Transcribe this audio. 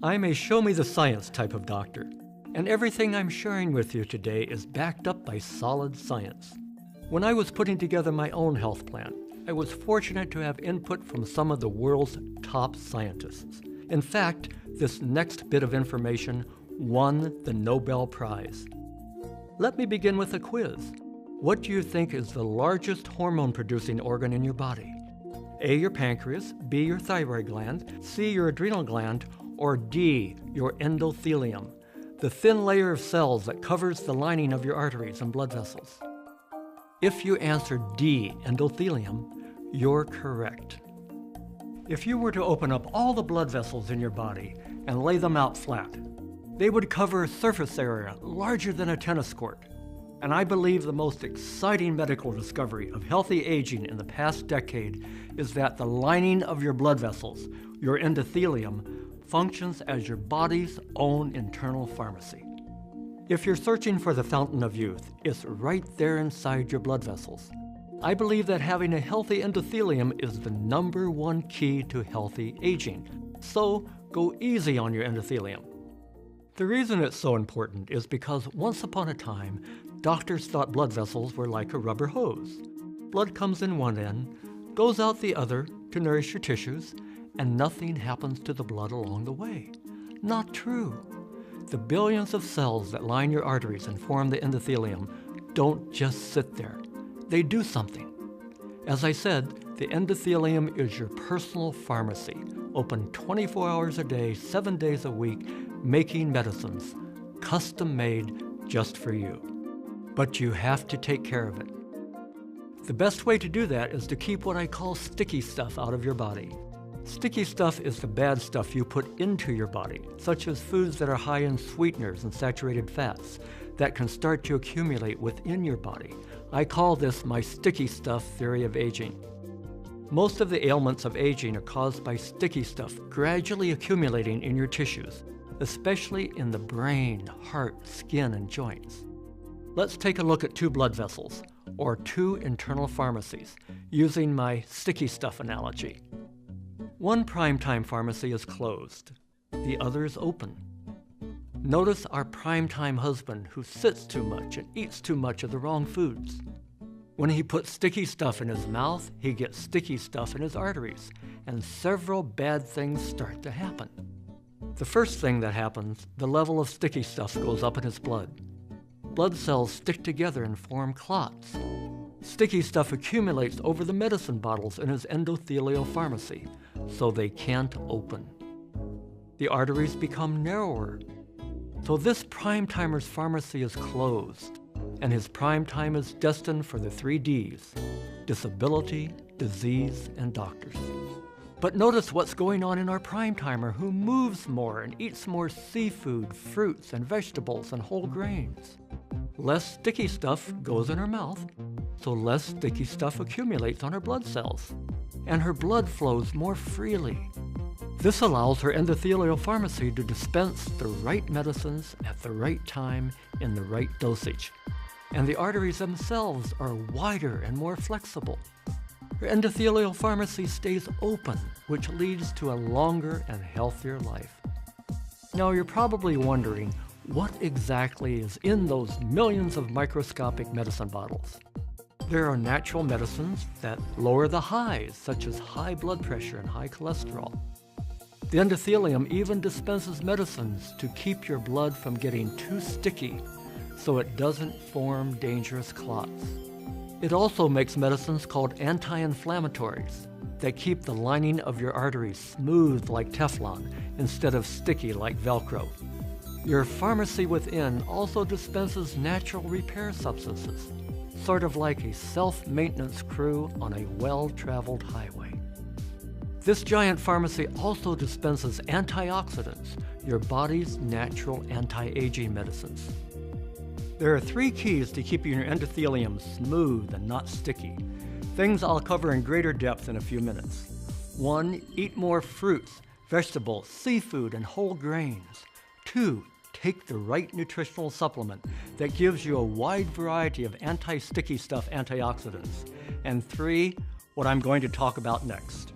I'm a show-me-the-science type of doctor, and everything I'm sharing with you today is backed up by solid science. When I was putting together my own health plan, I was fortunate to have input from some of the world's top scientists. In fact, this next bit of information won the Nobel Prize. Let me begin with a quiz. What do you think is the largest hormone-producing organ in your body? A, your pancreas, B, your thyroid gland, C, your adrenal gland, or D, your endothelium, the thin layer of cells that covers the lining of your arteries and blood vessels. If you answered D, endothelium, you're correct. If you were to open up all the blood vessels in your body and lay them out flat, they would cover a surface area larger than a tennis court. And I believe the most exciting medical discovery of healthy aging in the past decade is that the lining of your blood vessels, your endothelium, functions as your body's own internal pharmacy. If you're searching for the fountain of youth, it's right there inside your blood vessels. I believe that having a healthy endothelium is the #1 key to healthy aging. So go easy on your endothelium. The reason it's so important is because once upon a time, doctors thought blood vessels were like a rubber hose. Blood comes in one end, goes out the other to nourish your tissues, and nothing happens to the blood along the way. Not true. The billions of cells that line your arteries and form the endothelium don't just sit there. They do something. As I said, the endothelium is your personal pharmacy, open 24 hours a day, 7 days a week, making medicines, custom-made just for you. But you have to take care of it. The best way to do that is to keep what I call sticky stuff out of your body. Sticky stuff is the bad stuff you put into your body, such as foods that are high in sweeteners and saturated fats that can start to accumulate within your body. I call this my sticky stuff theory of aging. Most of the ailments of aging are caused by sticky stuff gradually accumulating in your tissues, especially in the brain, heart, skin, and joints. Let's take a look at 2 blood vessels, or 2 internal pharmacies, using my sticky stuff analogy. One primetime pharmacy is closed, the other is open. Notice our primetime husband who sits too much and eats too much of the wrong foods. When he puts sticky stuff in his mouth, he gets sticky stuff in his arteries, and several bad things start to happen. The first thing that happens, the level of sticky stuff goes up in his blood. Blood cells stick together and form clots. Sticky stuff accumulates over the medicine bottles in his endothelial pharmacy, so they can't open. The arteries become narrower. So this prime-timer's pharmacy is closed, and his prime time is destined for the 3 Ds: disability, disease, and doctors. But notice what's going on in our prime-timer who moves more and eats more seafood, fruits, and vegetables and whole grains. Less sticky stuff goes in her mouth, so less sticky stuff accumulates on her blood cells, and her blood flows more freely. This allows her endothelial pharmacy to dispense the right medicines at the right time in the right dosage, and the arteries themselves are wider and more flexible. Her endothelial pharmacy stays open, which leads to a longer and healthier life. Now you're probably wondering, what exactly is in those millions of microscopic medicine bottles? There are natural medicines that lower the highs, such as high blood pressure and high cholesterol. The endothelium even dispenses medicines to keep your blood from getting too sticky so it doesn't form dangerous clots. It also makes medicines called anti-inflammatories that keep the lining of your arteries smooth like Teflon instead of sticky like Velcro. Your pharmacy within also dispenses natural repair substances, sort of like a self-maintenance crew on a well-traveled highway. This giant pharmacy also dispenses antioxidants, your body's natural anti-aging medicines. There are 3 keys to keeping your endothelium smooth and not sticky, things I'll cover in greater depth in a few minutes. 1, eat more fruits, vegetables, seafood, and whole grains. 2, take the right nutritional supplement that gives you a wide variety of anti-sticky stuff antioxidants. And 3, what I'm going to talk about next.